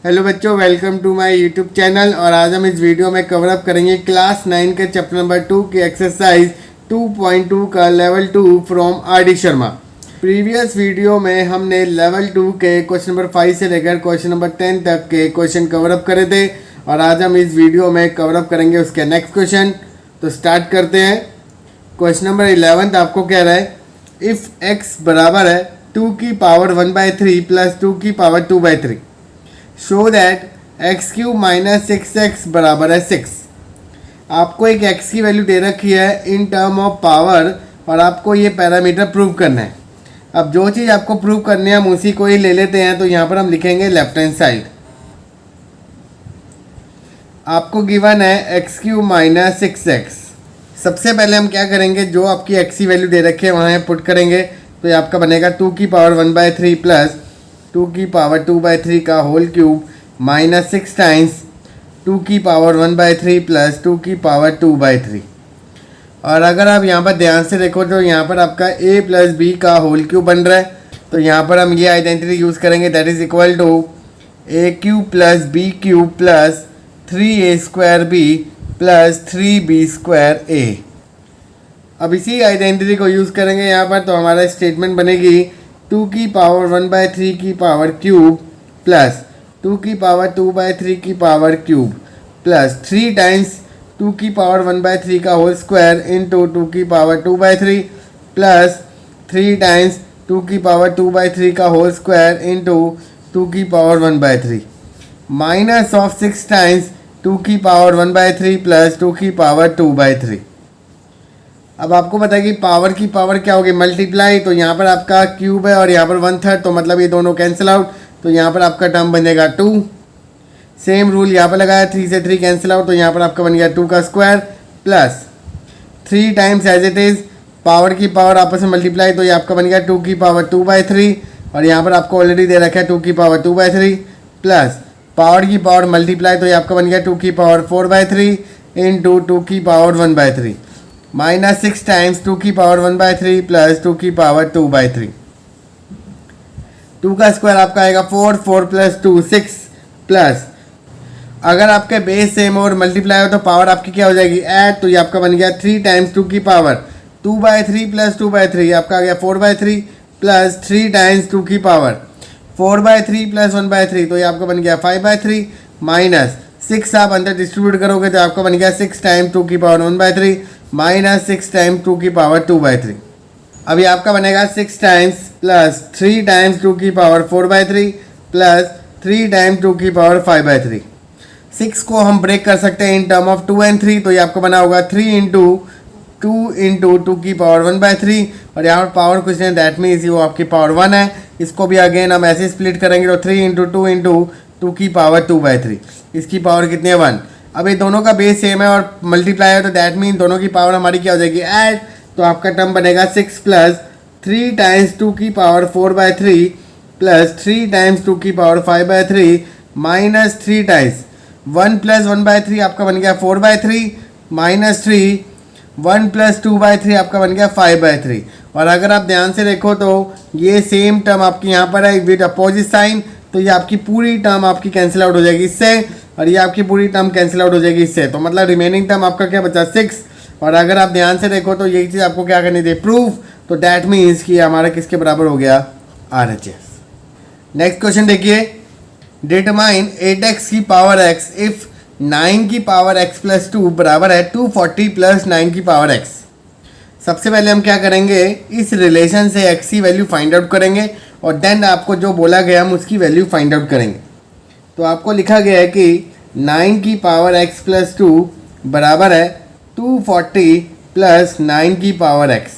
Hello बच्चों, welcome to my YouTube channel. और आज हम इस वीडियो में कवर अप करेंगे क्लास 9 के चैप्टर नंबर 2 की एक्सरसाइज 2.2 का level 2 from R D Sharma. Previous video में हमने लेवल 2 के क्वेश्चन नंबर 5 से लेकर क्वेश्चन नंबर 10 तक के क्वेश्चन कवर अप करे थे और आज हम इस वीडियो में कवर अप करेंगे उसके नेक्स्ट क्वेश्चन। तो स्टार्ट करते हैं। क्वेश्चन नंबर 11 आपको कह रहा है इफ़ x बराबर है 2 की पावर 1/3 प्लस 2 की power 2/3 show that x cube minus 6x बराबर है 6। आपको एक x की वैल्यू दे रखी है इन टर्म ऑफ पावर और आपको ये पैरामीटर प्रूव करना है। अब जो चीज़ आपको प्रूव करनी है हम उसी को ही ले लेते हैं। तो यहाँ पर हम लिखेंगे लेफ्ट हैंड साइड। आपको गिवन है एक्स क्यूब माइनस 6x। सबसे पहले हम क्या करेंगे, जो आपकी x की वैल्यू दे रखी है वहाँ पुट करेंगे। तो ये आपका बनेगा 2 की पावर 1/3 प्लस 2 की पावर 2/3 का होल क्यूब माइनस 6 टाइम्स 2 की पावर 1/3 प्लस 2 की पावर 2/3। और अगर आप यहाँ पर ध्यान से देखो तो यहाँ पर आपका a प्लस बी का होल क्यूब बन रहा है। तो यहाँ पर हम ये आइडेंटिटी यूज़ करेंगे, that is equal to a cube plus B cube plus 3a² b plus 3b² a। अब इसी आइडेंटिटी को यूज़ करेंगे यहाँ पर। तो हमारा स्टेटमेंट बनेगी 2 की पावर 1/3 की पावर क्यूब प्लस 2 की पावर 2/3 की पावर क्यूब प्लस 3 टाइम्स 2 की पावर 1/3 का होल स्क्वायर इंटू 2 की पावर 2/3 प्लस 3 टाइम्स 2 की पावर 2/3 का होल स्क्वायर इंटू 2 की पावर 1/3 माइनस ऑफ 6 टाइम्स 2 की पावर 1/3 प्लस 2 की पावर 2/3। अब आपको पता है कि पावर की पावर क्या होगी, मल्टीप्लाई। तो यहाँ पर आपका क्यूब है और यहाँ पर 1/3, तो मतलब ये दोनों कैंसिल आउट। तो यहाँ पर आपका टर्म बनेगा 2। सेम रूल यहाँ पर लगाया, 3 से 3 कैंसिल आउट। तो यहाँ पर आपका बन गया 2 का square plus 3 times as it is power की पावर आपस में मल्टीप्लाई। तो ये आपका बन गया 2 की पावर 2/3 और यहाँ पर आपको ऑलरेडी दे रखा है 2 की पावर 2/3 प्लस पावर की पावर मल्टीप्लाई। तो ये आपका बन गया 2 की पावर 4/3 इंटू 2 की पावर 1/3 माइनस 6 टाइम्स 2 की पावर 1/3 प्लस 2 की पावर 2/3। 2 का स्क्वायर आपका आएगा 4, 4 प्लस 2 6 प्लस अगर आपके बेस सेम और मल्टीप्लाई हो तो पावर आपकी क्या हो जाएगी, ऐड। तो ये आपका बन गया 3 टाइम्स 2 की पावर 2/3 प्लस 2/3 आपका आ गया 4/3 प्लस 3 टाइम्स 2 की पावर 4/3 प्लस 1/3। तो ये आपका बन गया 5/3 माइनस 6 आप अंदर डिस्ट्रीब्यूट करोगे तो आपका बन गया 6 टाइम्स 2 की पावर 1/3 माइनस 6 टाइम्स 2 की पावर 2/3। अभी आपका बनेगा 6 टाइम्स प्लस 3 टाइम्स 2 की पावर 4/3 प्लस 3 टाइम्स 2 की पावर 5/3। 6 को हम ब्रेक कर सकते हैं इन टर्म ऑफ 2 and 3। तो ये आपका बना होगा 3 इंटू 2 की पावर 1/3 और यहाँ पर पावर कुछ नहीं, दैट मीन्स वो आपकी पावर 1 है। इसको भी अगेन हम ऐसे स्प्लिट करेंगे तो 3 इंटू 2 की पावर 2/3। इसकी पावर कितनी है 1। अब ये दोनों का बेस सेम है और मल्टीप्लाई है तो दैट मीन दोनों की पावर हमारी क्या हो जाएगी, ऐड। तो आपका टर्म बनेगा 6 प्लस 3 टाइम्स 2 की पावर 4/3 प्लस 3 टाइम्स 2 की पावर 5/3 माइनस 3 टाइम्स 1 प्लस 1/3 आपका बन गया 4/3 माइनस 3 1 प्लस 2/3 आपका बन गया 5/3। और अगर आप ध्यान से देखो तो ये सेम टर्म आपकी यहाँ पर है विद अपोजिट साइन। तो ये आपकी पूरी टर्म आपकी कैंसिल आउट हो जाएगी इससे और ये आपकी पूरी टर्म कैंसिल आउट हो जाएगी इससे। तो मतलब रिमेनिंग टर्म आपका क्या बचा 6। और अगर आप ध्यान से देखो तो यही चीज़ आपको क्या करनी थी, प्रूफ। तो डैट मीन्स कि हमारा किसके बराबर हो गया, RHS। नेक्स्ट क्वेश्चन देखिए, डिटरमाइन 8x की पावर x इफ 9 की पावर x प्लस 2 बराबर है 240 प्लस 9 की पावर x। सबसे पहले हम क्या करेंगे, इस रिलेशन से x की वैल्यू फाइंड आउट करेंगे और देन आपको जो बोला गया हम उसकी वैल्यू फाइंड आउट करेंगे। तो आपको लिखा गया है कि 9 की पावर x प्लस 2 बराबर है 240 प्लस 9 की पावर x।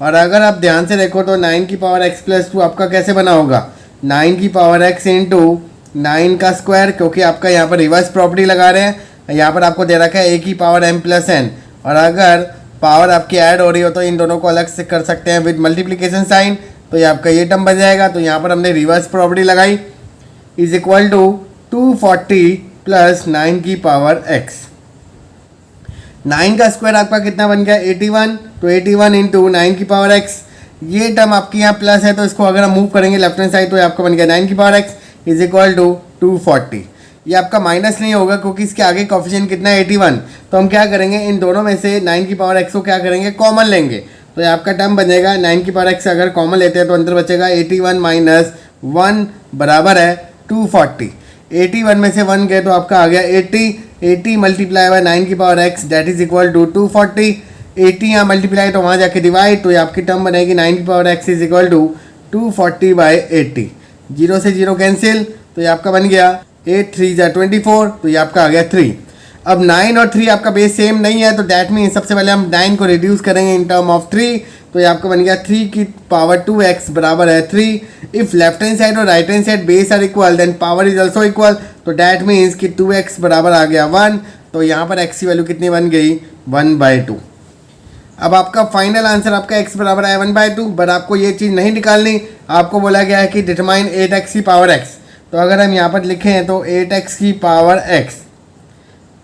और अगर आप ध्यान से देखो तो 9 की पावर x प्लस 2 आपका कैसे बना होगा, 9 की पावर x इंटू 9 का स्क्वायर, क्योंकि आपका यहाँ पर रिवर्स प्रॉपर्टी लगा रहे हैं। यहाँ पर आपको दे रखा है a की पावर m प्लस n और अगर पावर आपकी ऐड हो रही हो तो इन दोनों को अलग से कर सकते हैं विद मल्टीप्लिकेशन साइन। तो ये आपका ये टर्म बन जाएगा। तो यहाँ पर हमने रिवर्स प्रॉपर्टी लगाई इज इक्वल टू 240 प्लस 9 की पावर x। 9 का स्क्वायर आपका कितना बन गया 81। तो 81 इंटू 9 की पावर x। ये टर्म आपकी यहाँ प्लस है तो इसको अगर हम मूव करेंगे लेफ्ट हैंड साइड तो आपका बन गया 9 की power x is equal to 240। ये आपका माइनस नहीं होगा क्योंकि इसके आगे कोफिशिएंट कितना है 81। तो हम क्या करेंगे, इन दोनों में से 9 की पावर x को क्या करेंगे, कॉमन लेंगे। तो ये आपका टर्म बनेगा 9 की पावर x अगर कॉमन लेते हैं तो अंदर बचेगा 81 माइनस 1 बराबर है 240। 81 में से 1 गए तो आपका आ गया 80 मल्टीप्लाई बाय 9 की power x that is equal to 240। 80 यहाँ मल्टीप्लाई तो वहाँ जाके डिवाइड, तो ये आपकी टर्म बनेगी 9 की power x is equal to 240 by 80। 0 से 0 कैंसिल, तो ये आपका बन गया 8 3 जा 24, तो ये आपका आ गया 3। अब 9 और 3 आपका बेस सेम नहीं है, तो डैट मीन सबसे पहले हम 9 को रिड्यूस करेंगे इन टर्म ऑफ 3, तो ये आपका बन गया 3 की पावर 2x बराबर है 3। इफ लेफ्ट हैंड साइड और right hand side base are equal then power is also equal, तो डैट मीन्स कि 2x बराबर आ गया 1। तो यहाँ पर x की वैल्यू कितनी बन गई, 1/2। अब आपका फाइनल आंसर आपका x बराबर है 1/2, बट आपको ये चीज़ नहीं निकालनी, आपको बोला गया है कि डिटरमाइन 8x की पावर x। तो अगर हम यहाँ पर लिखें तो 8x की पावर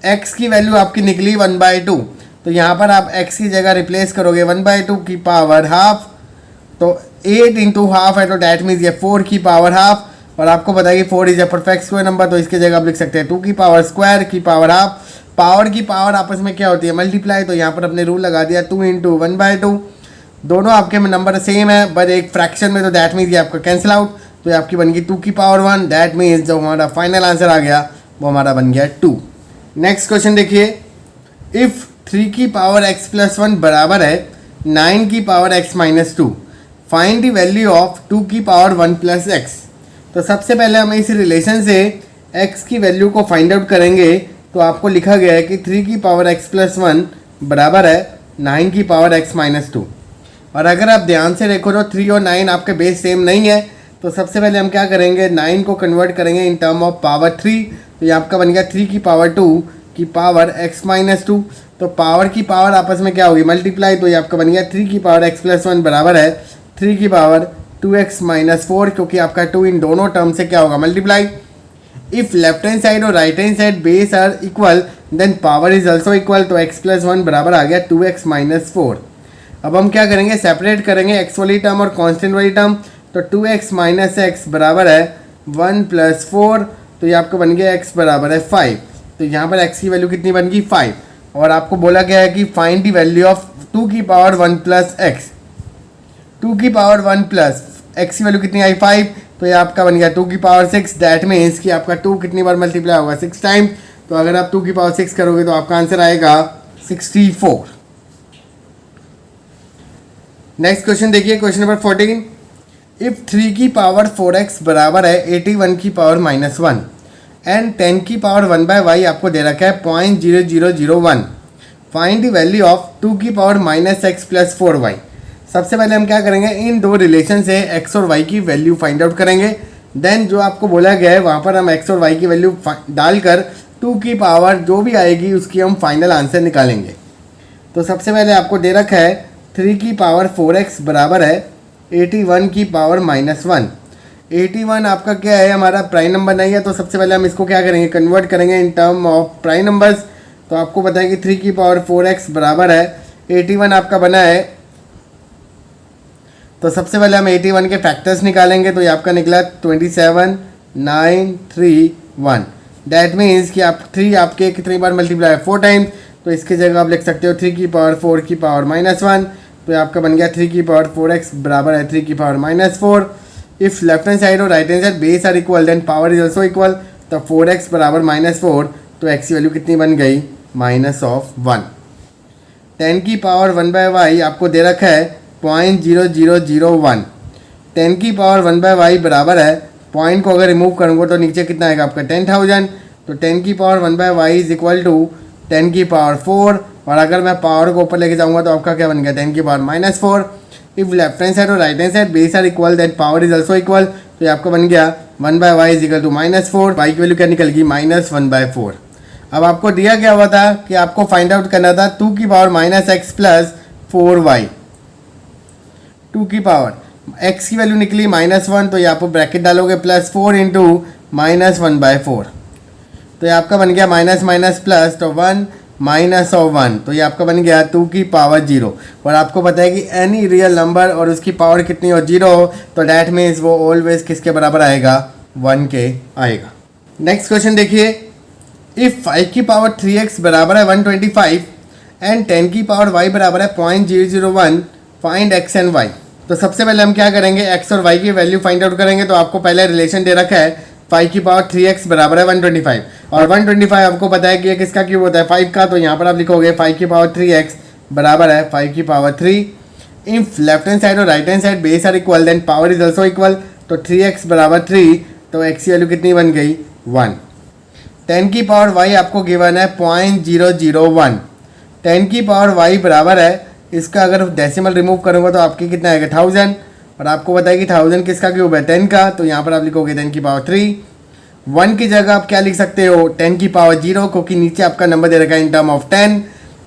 x की वैल्यू आपकी निकली 1/2, तो यहाँ पर आप x की जगह रिप्लेस करोगे 1/2 की पावर हाफ, तो 8 इंटू हाफ है तो डैट मीन्स ये 4 की पावर हाफ। और आपको बताइए 4 is a perfect square number, तो इसके जगह आप लिख सकते हैं 2 की पावर स्क्वायर की पावर हाफ। पावर की पावर आपस में क्या होती है, मल्टीप्लाई, तो यहाँ पर अपने रूल लगा दिया 2 इंटू 1/2। दोनों आपके नंबर सेम है बट एक फ्रैक्शन में, तो दैट मीन्स ये आपका कैंसिल आउट, तो ये आपकी बन गई 2 की पावर 1। दैट मीन्स जो हमारा फाइनल आंसर आ गया वो हमारा बन गया 2। नेक्स्ट क्वेश्चन देखिए, इफ 3 की पावर x प्लस 1 बराबर है 9 की power x minus 2, find the value of 2 की पावर 1 प्लस x। तो सबसे पहले हम इस रिलेशन से x की वैल्यू को फाइंड आउट करेंगे। तो आपको लिखा गया है कि 3 की पावर x प्लस 1 बराबर है 9 की पावर x माइनस 2। और अगर आप ध्यान से देखो तो 3 और 9 आपके बेस सेम नहीं है, तो सबसे पहले हम क्या करेंगे, 9 को कन्वर्ट करेंगे इन टर्म ऑफ पावर 3, तो ये आपका बन गया 3 की पावर 2 की पावर x माइनस 2। तो पावर की पावर आपस में क्या होगी, मल्टीप्लाई, तो ये आपका बन गया 3 की पावर x प्लस 1 बराबर है 3 की पावर 2x माइनस 4, क्योंकि आपका 2 इन दोनों टर्म से क्या होगा, multiply. If left hand side और right hand side base are equal then power is also equal, तो x प्लस 1 बराबर आ गया 2x माइनस 4। अब हम क्या करेंगे, सेपरेट करेंगे x वाली टर्म और कॉन्स्टेंट वाली टर्म, तो 2x माइनस x बराबर है 1 प्लस 4, तो ये आपको बन गया x बराबर है 5। तो यहाँ पर x की वैल्यू कितनी बन गई, 5। और आपको बोला गया है कि फाइंड द वैल्यू ऑफ 2 की पावर 1 प्लस x। 2 की पावर 1 प्लस x की वैल्यू कितनी आई, 5, तो ये आपका बन गया 2 की पावर 6। दैट मीन्स कि आपका 2 कितनी बार मल्टीप्लाई होगा, 6 टाइम। तो अगर आप 2 की पावर 6 करोगे तो आपका आंसर आएगा 64। नेक्स्ट क्वेश्चन देखिए, क्वेश्चन नंबर 14। इफ 3 की पावर 4x बराबर है 81 की पावर माइनस 1 एंड 10 की पावर 1/y आपको दे रखा है 0.0001, फाइंड द वैल्यू ऑफ 2 की power minus x plus 4y। सबसे पहले हम क्या करेंगे, इन दो रिलेशन से x और y की वैल्यू फाइंड आउट करेंगे। देन जो आपको बोला गया है वहाँ पर हम x और y की वैल्यू डालकर 2 की पावर जो भी आएगी उसकी हम फाइनल आंसर निकालेंगे। तो सबसे पहले आपको दे रखा है 3 की पावर 4x बराबर है 81 की पावर माइनस 1। 81 आपका क्या है, हमारा प्राइम नंबर नहीं है, तो सबसे पहले हम इसको क्या करेंगे, कन्वर्ट करेंगे in term of prime numbers. तो आपको पता है कि 3 की पावर 4x बराबर है 81 आपका बना है, तो सबसे पहले हम 81 के फैक्टर्स निकालेंगे। तो ये आपका निकला 27 9 3 1। दैट मीन्स कि आप 3 आपके कितनी बार मल्टीप्लाई है, 4 टाइम्स, तो इसकी जगह आप लिख सकते हो 3 की पावर 4 की पावर माइनस 1। तो ये आपका बन गया 3 की पावर 4x बराबर है 3 की power minus 4। If left hand side और right hand side base are equal then power is also equal, तो 4x बराबर माइनस 4, तो x की वैल्यू कितनी बन गई, माइनस ऑफ 1। 10 की पावर 1/y आपको दे रखा है 0.0001। 10 की पावर 1/y बराबर है, पॉइंट को अगर रिमूव करूँगा तो नीचे कितना आएगा आपका 10,000। तो 10 की power 1/y is equal to 10 की पावर 4, और अगर मैं पावर को ऊपर लेके जाऊँगा तो आपका क्या बन गया 10 की power minus 4। If left hand side और right hand side base are equal then power is also equal, तो ये आपका बन गया 1/y is equal to -4। y की वैल्यू क्या निकल गई, -1/4। अब आपको दिया क्या हुआ था कि आपको फाइंड आउट करना था 2 की पावर -x प्लस 4y। 2 की पावर x की वैल्यू निकली -1, तो ये आप ब्रैकेट डालोगे +4 इंटू -1/4, तो ये आपका बन गया माइनस माइनस प्लस, तो 1 माइनस ऑफ 1, तो ये आपका बन गया 2 की पावर 0। और आपको पता है कि एनी रियल नंबर और उसकी पावर कितनी हो, 0 हो, तो डैट मीन्स वो ऑलवेज किसके बराबर आएगा, 1 के आएगा। नेक्स्ट क्वेश्चन देखिए, इफ 5 की पावर 3x बराबर है 125 एंड 10 की पावर y बराबर है 0.001, फाइंड x एंड y। तो सबसे पहले हम क्या करेंगे, x और y की वैल्यू फाइंड आउट करेंगे। तो आपको पहले रिलेशन दे रखा है 5 की पावर 3x बराबर है 125 और 125 आपको पता है कि ये किसका क्यूब होता है 5 का। तो यहाँ पर आप लिखोगे 5 की पावर 3x बराबर है 5 की power 3। If left hand side और right hand side base are equal then power is also equal. तो 3x बराबर 3, तो x की वैल्यू कितनी बन गई 1। 10 की पावर y आपको गिवन है 0.001। 10 की पावर y बराबर है, इसका अगर डेसिमल रिमूव करूँगा तो आपकी कितना आएगा 1000 और आपको पता है कि 1000 किसका क्यूब है 10 का। तो यहाँ पर आप लिखोगे 10 की पावर 3। 1 की जगह आप क्या लिख सकते हो 10 की पावर 0, क्योंकि नीचे आपका नंबर दे रखा है इन टर्म ऑफ 10।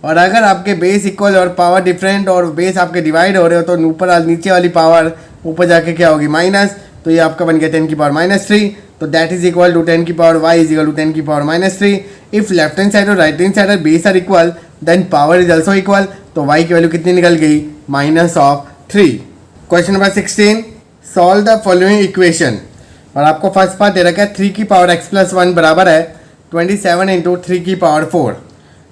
और अगर आपके बेस इक्वल और पावर डिफरेंट और बेस आपके डिवाइड हो रहे हो तो ऊपर नीचे वाली पावर ऊपर जाके क्या होगी माइनस। तो ये आपका बन गया 10 की पावर -3। तो दैट इज इक्वल टू 10 की power y is equal to 10 की power -3। If left hand side और right hand side base are equal then power is also equal. तो y की वैल्यू कितनी निकल गई -3। Question number 16, solve the following equation. और आपको फर्स्ट पार्ट दे रखा है 3 की पावर x प्लस 1 बराबर है 27 इंटू 3 की पावर 4।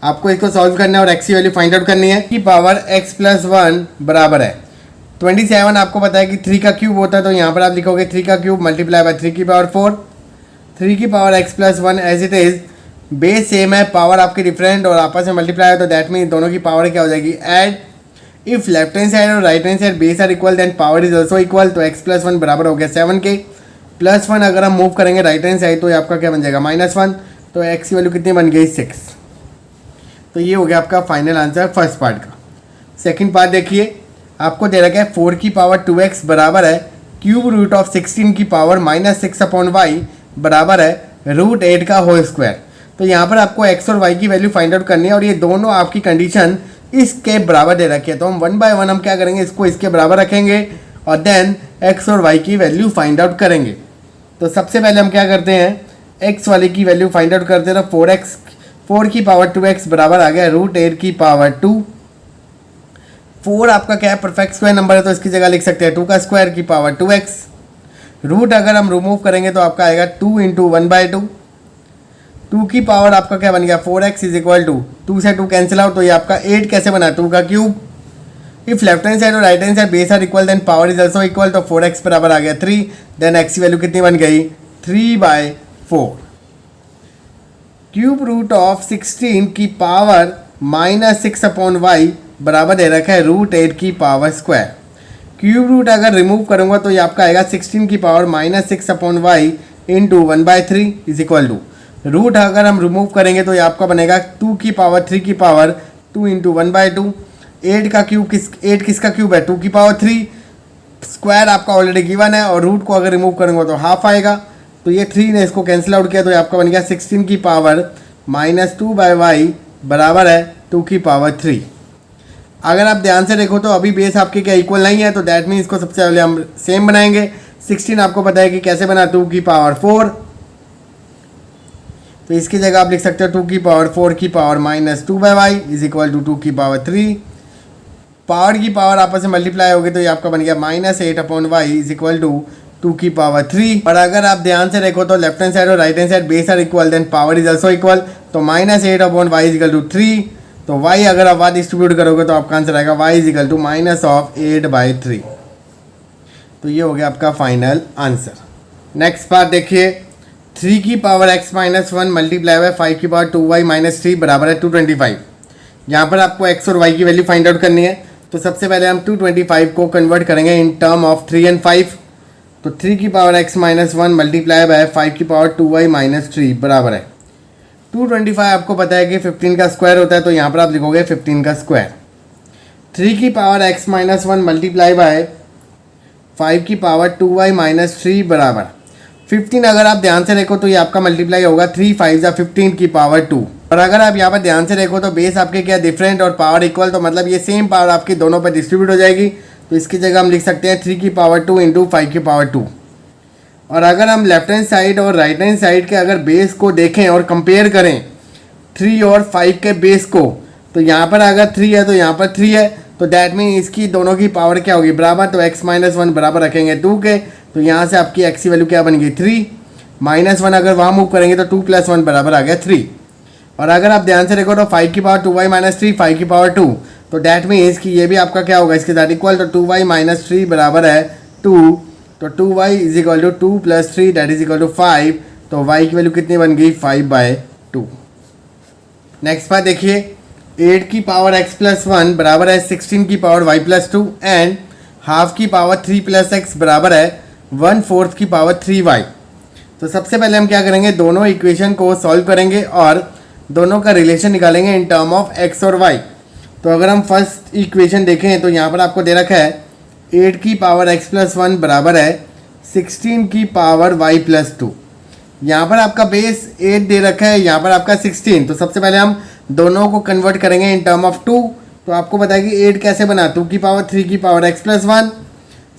आपको इसको सॉल्व करना है और x की वैल्यू फाइंड आउट करनी है। की पावर x प्लस 1 बराबर है 27, आपको पता है कि 3 का क्यूब होता है। तो यहाँ पर आप लिखोगे 3 का क्यूब मल्टीप्लाई बाय 3 की पावर 4। 3 की power x plus 1 as it is, base same है, पावर आपकी डिफरेंट और आपस में मल्टीप्लाई है। तो दैट मीन दोनों की पावर क्या हो जाएगी add. If left hand side और right hand side base are equal then power is also equal. तो x प्लस 1 बराबर हो गया 7 के। प्लस 1 अगर हम मूव करेंगे राइट हैंड साइड तो ये आपका क्या बन जाएगा -1। तो x की वैल्यू कितनी बन गई 6। तो ये हो गया आपका फाइनल आंसर फर्स्ट पार्ट का। सेकंड पार्ट देखिए, आपको दे रखा है 4 की पावर 2x बराबर है क्यूब रूट ऑफ 16 की पावर -6 अपॉन y बराबर है √8 का होल स्क्वायर। तो यहाँ पर आपको x और y की वैल्यू फाइंड आउट करनी है और ये दोनों आपकी कंडीशन इसके बराबर दे रखी है। तो हम 1 बाय 1 हम क्या करेंगे, इसको इसके बराबर रखेंगे और देन x और y की वैल्यू फाइंड आउट करेंगे। तो सबसे पहले हम क्या करते हैं, x वाले की वैल्यू फाइंड आउट करते हैं। तो 4 की पावर 2x बराबर आ गया √8 की पावर 2। 4 आपका क्या है परफेक्ट स्क्वायर नंबर है, तो इसकी जगह लिख सकते हैं 2 का स्क्वायर की पावर 2x। रूट अगर हम रिमूव करेंगे तो आपका आएगा 2 इंटू 1/2। 2 की पावर आपका क्या बन गया 4x इज इक्वल टू 2 से 2 कैंसिल आउट। तो ये आपका 8 कैसे बना 2 का cube. If left hand side और right hand side base are equal then power is also equal. तो 4x बराबर आ गया 3। देन x की वैल्यू कितनी बन गई 3/4। क्यूब रूट ऑफ 16 की पावर -6 अपॉन y बराबर दे रखा है √8 की पावर स्क्वायर। क्यूब रूट अगर रिमूव करूंगा तो ये आपका आएगा 16 की power -6 upon y into 1/3 is equal to. Root अगर हम रिमूव करेंगे तो ये आपका बनेगा 2 की पावर 3 की पावर 2 इंटू 1/2। 8 का क्यूब 8 किसका क्यूब है 2 की पावर 3। स्क्वायर आपका ऑलरेडी गिवन है और रूट को अगर रिमूव करूंगा तो हाफ आएगा। तो ये 3 ने इसको कैंसिल आउट किया तो ये आपका बन गया 16 की पावर -2/y बराबर है 2 की पावर 3। अगर आप ध्यान से देखो तो अभी बेस आपके क्या इक्वल नहीं है, तो दैट मीन इसको सबसे पहले हम सेम बनाएंगे। 16 आपको पता है कि कैसे बना 2 की पावर 4। तो इसकी जगह आप लिख सकते हो 2 की पावर 4 की power -2/y is equal to 2 की पावर 3। पावर की पावर आपस में मल्टीप्लाई होगी तो ये आपका बन गया -8 upon y is equal to 2 की पावर 3। और अगर आप ध्यान से देखो तो लेफ्ट हैंड साइड और right hand side base are equal then power is also equal. तो -8 upon y is equal to 3। तो y अगर आप डिस्ट्रीब्यूट करोगे तो आपका आंसर आएगा y इज इक्वल टू -8/3। तो ये हो गया आपका फाइनल आंसर। नेक्स्ट पार्ट देखिए, 3 की पावर x -1 मल्टीप्लाई बाय 5 की पावर 2y -3 बराबर है 225। यहाँ पर आपको x और y की वैल्यू फाइंड आउट करनी है। तो सबसे पहले हम 225 को कन्वर्ट करेंगे इन टर्म ऑफ 3 एंड 5। तो 3 की पावर x -1 मल्टीप्लाई बाय 5 की पावर 2y -3 बराबर है 225। आपको पता है कि 15 का स्क्वायर होता है, तो यहाँ पर आप लिखोगे 15 का स्क्वायर। 3 की पावर x -1 मल्टीप्लाई बाय 5 की पावर 2y -3 बराबर 15। अगर आप ध्यान से देखो तो ये आपका मल्टीप्लाई होगा 3 5 या 15 की पावर 2। और अगर आप यहाँ पर ध्यान से देखो तो बेस आपके क्या डिफरेंट और पावर इक्वल, तो मतलब ये सेम पावर आपकी दोनों पर डिस्ट्रीब्यूट हो जाएगी। तो इसकी जगह हम लिख सकते हैं 3 की पावर 2 इंटू 5 की पावर 2। और अगर हम लेफ्ट हैंड साइड और राइट हैंड साइड के अगर बेस को देखें और कंपेयर करें 3 और 5 के बेस को, तो यहाँ पर अगर 3 है तो यहाँ पर 3 है। तो दैट मीन इसकी दोनों की पावर क्या होगी बराबर। तो x -1 बराबर रखेंगे 2 के। तो यहाँ से आपकी x की वैल्यू क्या बन गई 3। -1 अगर वहाँ मूव करेंगे तो 2 + 1 बराबर आ गया 3। और अगर आप ध्यान से देखो तो 5 की पावर 2y - 3 5 की पावर 2, तो डैट मीन्स कि ये भी आपका क्या होगा इसके साथ इक्वल, तो 2y - 3 बराबर है 2, तो 2y = 2 + 3 that is equal to 5, तो y की वैल्यू कितनी बन गई 5/2। नेक्स्ट बात देखिए, 8 की पावर x + 1 बराबर है 16 की पावर y + 2 एंड हाफ की पावर 3 + x बराबर है 1/4 की पावर 3y। तो सबसे पहले हम क्या करेंगे, दोनों इक्वेशन को सॉल्व करेंगे और दोनों का रिलेशन निकालेंगे इन टर्म ऑफ x और y। तो अगर हम फर्स्ट इक्वेशन देखें तो यहाँ पर आपको दे रखा है 8 की पावर x + 1 बराबर है 16 की पावर y + 2। यहाँ पर आपका बेस 8 दे रखा है, यहाँ पर आपका 16। तो सबसे पहले हम दोनों को कन्वर्ट करेंगे इन टर्म ऑफ 2। तो आपको पता है कि 8 कैसे बना, 2 की पावर 3 की पावर x + 1,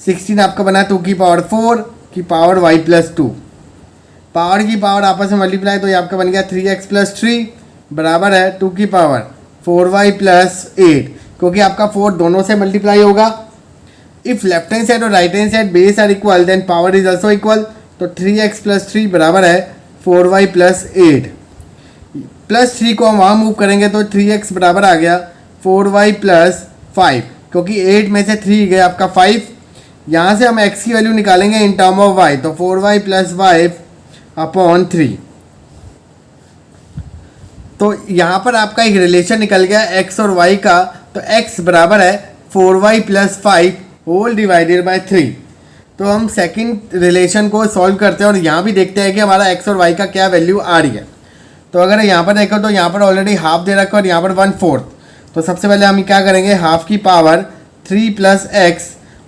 16 आपका बना 2 की पावर 4 की पावर y + 2। पावर की पावर आपस में मल्टीप्लाई, तो ये आपका बन गया 3x + 3 बराबर है 2 की पावर 4y + 8, क्योंकि आपका 4 दोनों से मल्टीप्लाई होगा। इफ लेफ्ट हैंड साइड और right hand side base are equal then power is also equal, तो 3x + 3 बराबर है 4y + 8। +3 को हम वहाँ मूव करेंगे तो 3x बराबर आ गया 4y + 5, क्योंकि 8 में से 3 गया आपका 5। यहाँ से हम x की वैल्यू निकालेंगे इन टर्म ऑफ y, तो 4y + 5/3। तो यहाँ पर आपका एक रिलेशन निकल गया x और y का, तो x बराबर है 4y + 5 होल डिवाइडेड बाय 3। तो हम सेकंड रिलेशन को सॉल्व करते हैं और यहाँ भी देखते हैं कि हमारा x और y का क्या वैल्यू आ रही है। तो अगर यहाँ पर देखो तो यहाँ पर ऑलरेडी हाफ दे रखा है और यहाँ पर 1/4। तो सबसे पहले हम क्या करेंगे, हाफ की पावर 3 + x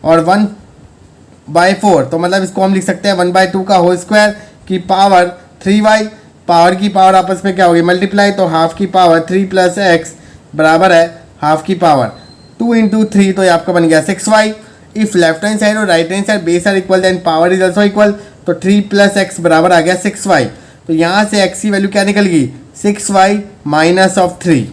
और 1/4, तो मतलब इसको हम लिख सकते हैं 1/2 का होल स्क्वायर की पावर 3y। पावर की पावर आपस में क्या होगी मल्टीप्लाई, तो हाफ की पावर 3 + x बराबर है हाफ की पावर 2 × 3, तो ये आपका बन गया 6y। If left hand side और right hand side base are equal then power is also equal, तो 3 + x बराबर आ गया 6y। तो यहाँ से x की वैल्यू क्या निकल गई 6y - 3।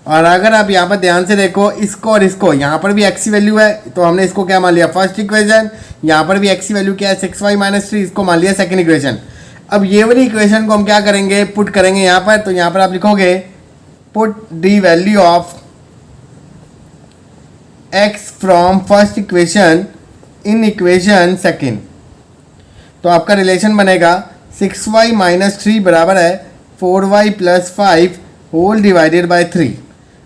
और अगर आप यहाँ पर ध्यान से देखो इसको और इसको, यहाँ पर भी x की वैल्यू है तो हमने इसको क्या मान लिया फर्स्ट इक्वेशन, यहाँ पर भी x की वैल्यू क्या है 6y - 3, इसको मान लिया सेकंड इक्वेशन। अब ये वाली इक्वेशन को हम क्या करेंगे, पुट करेंगे यहाँ पर। तो यहाँ पर आप लिखोगे put the value of x from first equation in equation second. तो आपका रिलेशन बनेगा 6y - 3 बराबर है 4y + 5 होल डिवाइडेड बाय 3।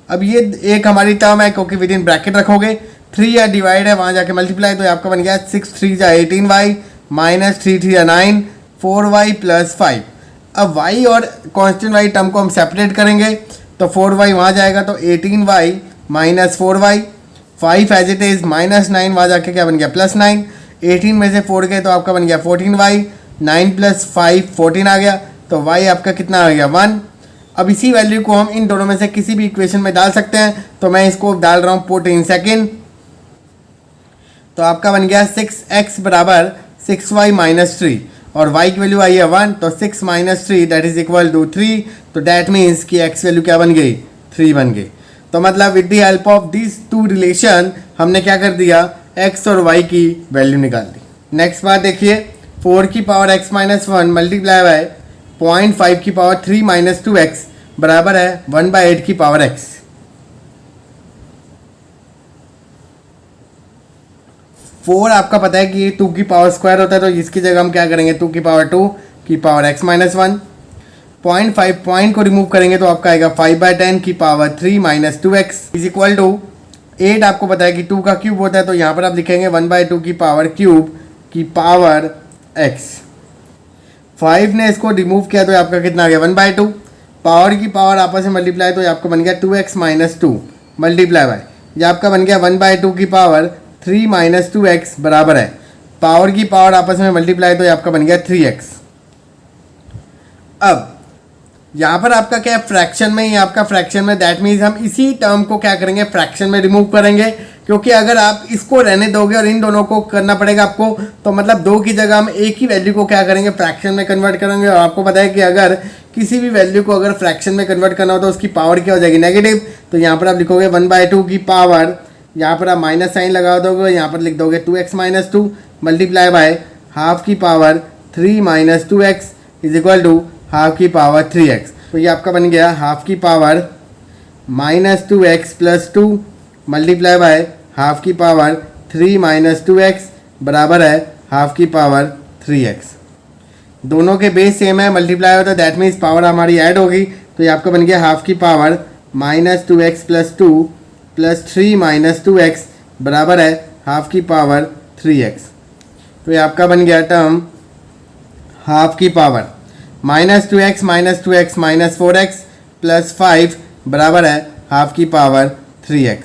अब ये एक हमारी टर्म है क्योंकि विद इन ब्रैकेट रखोगे, 3 या डिवाइड है वहाँ जाके मल्टीप्लाई, तो आपका बन गया 6 3 = 18y - 3 3 = 9 4y + 5। अब y और कांस्टेंट y टर्म को हम सेपरेट करेंगे, तो 4y वहाँ जाएगा तो 18y - 4y, 5 as it is -9 वहाँ जाके क्या बन गया +9, 18 में से 4 गए तो आपका बन गया 14y, 9 + 5 14 आ गया, तो y आपका कितना आ गया 1। अब इसी वैल्यू को हम इन दोनों में से किसी भी इक्वेशन में डाल सकते हैं, तो मैं इसको डाल रहा हूँ पुट इन सेकेंड। तो आपका बन गया 6x बराबर 6y - 3 और y की वैल्यू आई है 1, तो 6 - 3 दैट इज इक्वल टू 3। तो दैट मीन्स कि x वैल्यू क्या बन गई 3 बन गई। तो मतलब with the help of this two relation हमने क्या कर दिया x और y की वैल्यू निकाल दी। नेक्स्ट बात देखिए, 4 की पावर x - 1 मल्टीप्लाई बाय 0.5 की पावर 3 - 2x बराबर है 1/8 की पावर x। 4 आपका पता है कि 2 की पावर स्क्वायर होता है, तो इसकी जगह हम क्या करेंगे 2 की पावर 2 की पावर x - 1। 0.5 पॉइंट को रिमूव करेंगे तो आपका आएगा 5/10 की power 3 - 2x is equal to 8। आपको पता है कि 2 का क्यूब होता है, तो यहाँ पर आप लिखेंगे 1/2 की पावर क्यूब की पावर x। 5 ने इसको रिमूव किया तो आपका कितना आ गया 1/2। पावर की पावर आपस में मल्टीप्लाई, तो आपका बन गया 2x - 2 मल्टीप्लाई बाय, ये आपका बन गया 1/2 की पावर 3 - 2x बराबर है पावर की पावर आपस में मल्टीप्लाई, तो आपका बन गया 3x। अब यहाँ पर आपका क्या है फ्रैक्शन में, ये आपका फ्रैक्शन में, दैट मीन्स हम इसी टर्म को क्या करेंगे फ्रैक्शन में रिमूव करेंगे, क्योंकि अगर आप इसको रहने दोगे और इन दोनों को करना पड़ेगा आपको, तो मतलब 2 की जगह हम एक ही वैल्यू को क्या करेंगे फ्रैक्शन में कन्वर्ट करेंगे। और आपको पता है कि अगर किसी भी वैल्यू को अगर फ्रैक्शन में कन्वर्ट करना हो तो उसकी पावर क्या हो जाएगी नेगेटिव। तो यहाँ पर आप लिखोगे 1/2 की पावर, यहाँ पर आप माइनस साइन लगा दोगे, यहाँ पर लिख दोगे 2x - 2 मल्टीप्लाई बाय हाफ की power 3 minus 2x is equal to half की पावर 3x। तो ये आपका बन गया हाफ की power minus 2x plus 2 multiply by half की पावर 3 माइनस 2x बराबर है हाफ की पावर 3x। दोनों के बेस सेम है, मल्टीप्लाई होता है, दैट मीन्स पावर हमारी ऐड होगी। तो ये आपका बन गया हाफ की power minus 2x plus 2 plus 3 minus 2x बराबर है हाफ की पावर 3x। तो ये आपका बन गया टर्म हाफ की power minus 2x minus 2x minus 4x plus 5 बराबर है हाफ की power 3x।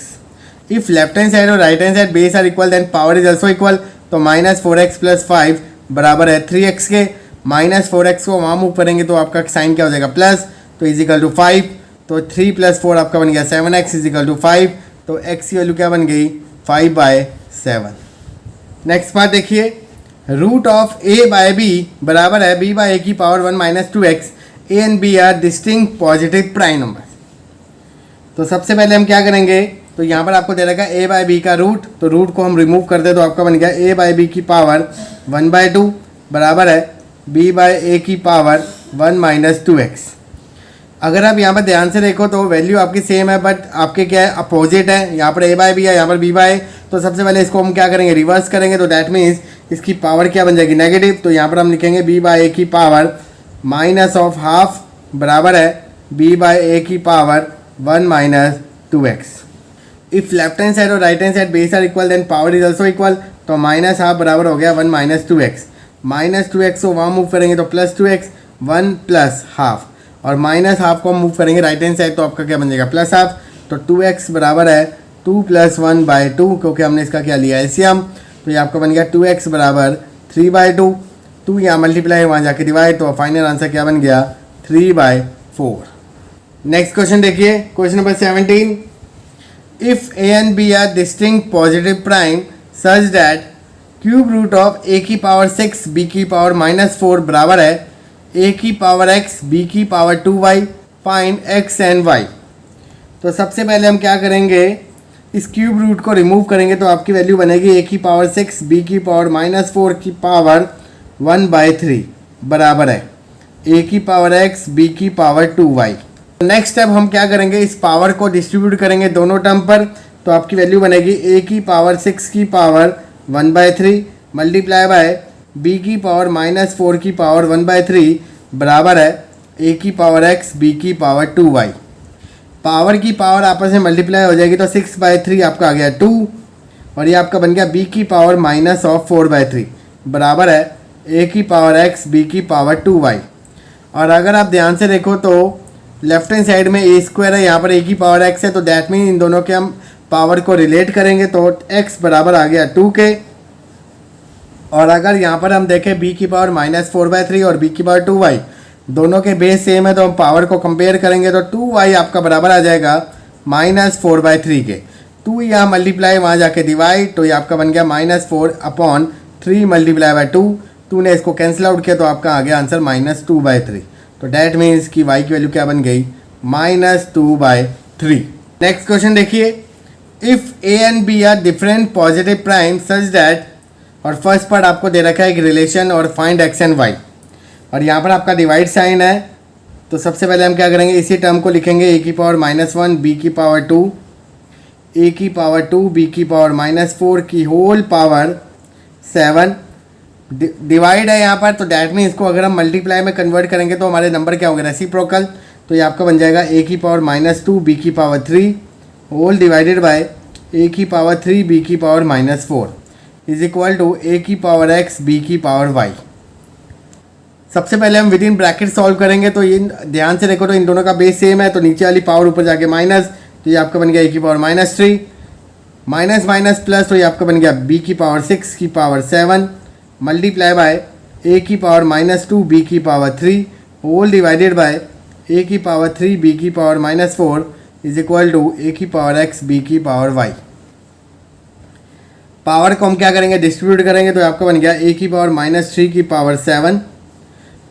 If left hand side और right hand side base are equal then power is also equal. तो माइनस 4x प्लस 5 बराबर है 3x के। Minus 4x को वहाँ मूव करेंगे तो आपका साइन क्या हो जाएगा प्लस, तो इज इक्वल टू 5। तो 3 प्लस 4 आपका बन गया 7x इज इक्वल टू 5। तो x की वैल्यू क्या बन गई 5/7। नेक्स्ट पार्ट देखिए, root of a by b बराबर है b बाय a की power 1 minus 2x। a and b are distinct positive prime number. तो सबसे पहले हम क्या करेंगे, तो यहाँ पर आपको दे रखा है a बाय b का रूट, तो रूट को हम रिमूव कर दे तो आपका बन गया a बाय b की पावर 1/2 बराबर है b बाय a की पावर 1 माइनस 2x। अगर आप यहाँ पर ध्यान से देखो तो वैल्यू आपकी सेम है बट आपके क्या है अपोजिट है। यहाँ पर a बाय b है, यहाँ पर b बाय। तो सबसे पहले इसको हम क्या करेंगे रिवर्स करेंगे, तो दैट मीन्स इसकी पावर क्या बन जाएगी नेगेटिव। तो यहाँ पर हम लिखेंगे b बाय a की पावर माइनस ऑफ हाफ बराबर है b बाय a की power 1 minus 2x। If left hand side और right hand side base are equal then power is also equal. तो माइनस हाफ बराबर हो गया 1 माइनस 2x। माइनस 2x को वहाँ मूव करेंगे तो प्लस 2x 1 प्लस हाफ, और माइनस हाफ को हम मूव करेंगे राइट हैंड साइड तो आपका क्या बन जाएगा प्लस हाफ। तो 2x बराबर है 2 प्लस 1/2 क्योंकि हमने इसका क्या लिया एलसीएम। तो ये आपका बन गया 2x बराबर 3/2। 2 यहाँ मल्टीप्लाई वहाँ जाके डिवाइड, तो फाइनल आंसर क्या बन गया 3/4। नेक्स्ट क्वेश्चन देखिए, question number 17। If a and b are distinct positive prime such that cube root of a की पावर 6 b की पावर माइनस 4 बराबर है a की पावर x b की power 2y, find x and y। तो सबसे पहले हम क्या करेंगे, इस क्यूब रूट को रिमूव करेंगे तो आपकी वैल्यू बनेगी a की पावर 6 b की पावर माइनस 4 की पावर 1/3 बराबर है a की पावर x b की पावर 2y। नेक्स्ट स्टेप हम क्या करेंगे, इस पावर को डिस्ट्रीब्यूट करेंगे दोनों टर्म पर। तो आपकी वैल्यू बनेगी a की पावर 6 की पावर 1/3 मल्टीप्लाई बाय b की पावर माइनस 4 की पावर 1/3 बराबर है a की पावर x b की पावर 2y। पावर की पावर आपस में मल्टीप्लाई हो जाएगी तो 6/3 आपका आ गया 2, और ये आपका बन गया b की पावर माइनस ऑफ 4/3 बराबर है a की पावर x b की पावर 2y। और अगर आप ध्यान से देखो तो लेफ्ट हैंड साइड में a स्क्वायर है, यहाँ पर a की पावर x है, तो दैट मीन इन दोनों के हम पावर को रिलेट करेंगे तो x बराबर आ गया 2 के। और अगर यहाँ पर हम देखें b की पावर माइनस 4/3 और b की पावर 2y, दोनों के बेस सेम है तो हम पावर को कंपेयर करेंगे तो 2y आपका बराबर आ जाएगा माइनस 4/3 के। 2 यहाँ मल्टीप्लाई वहाँ जाके डिवाइड, तो ये आपका बन गया -4/3 मल्टीप्लाई बाय 2। 2 ने इसको कैंसिल आउट किया तो आपका आ गया आंसर -2/3। तो डैट मीन्स कि y की वैल्यू क्या बन गई -2/3। नेक्स्ट क्वेश्चन देखिए, if a and b are different positive prime such that, और फर्स्ट पार्ट आपको दे रखा है एक रिलेशन और फाइंड x एंड y, और यहाँ पर आपका डिवाइड साइन है। तो सबसे पहले हम क्या करेंगे, इसी टर्म को लिखेंगे a की पावर -1 b की पावर 2, a की पावर 2 b की पावर -4 की होल पावर 7। डिवाइड है यहाँ पर, तो डैट मीन इसको अगर हम मल्टीप्लाई में कन्वर्ट करेंगे तो हमारे नंबर क्या होंगे रेसिप्रोकल। तो ये आपका बन जाएगा a की पावर -2 b की power 3 whole divided by a की पावर 3 b की power -4 is equal to a की पावर x b की पावर y। सबसे पहले हम विद इन ब्रैकेट सॉल्व करेंगे, तो ये ध्यान से देखो तो इन दोनों का बेस सेम है, तो नीचे वाली पावर ऊपर जाके माइनस, तो ये आपका बन गया a की पावर -3 माइनस माइनस प्लस, तो ये आपका बन गया b की पावर 6 की पावर 7 मल्टीप्लाई बाय a की पावर -2 b की power 3 whole divided by a की पावर 3 b की power -4 is equal to a की पावर x b की पावर y। पावर को हम क्या करेंगे डिस्ट्रीब्यूट करेंगे, तो आपका बन गया a की पावर -3 की पावर 7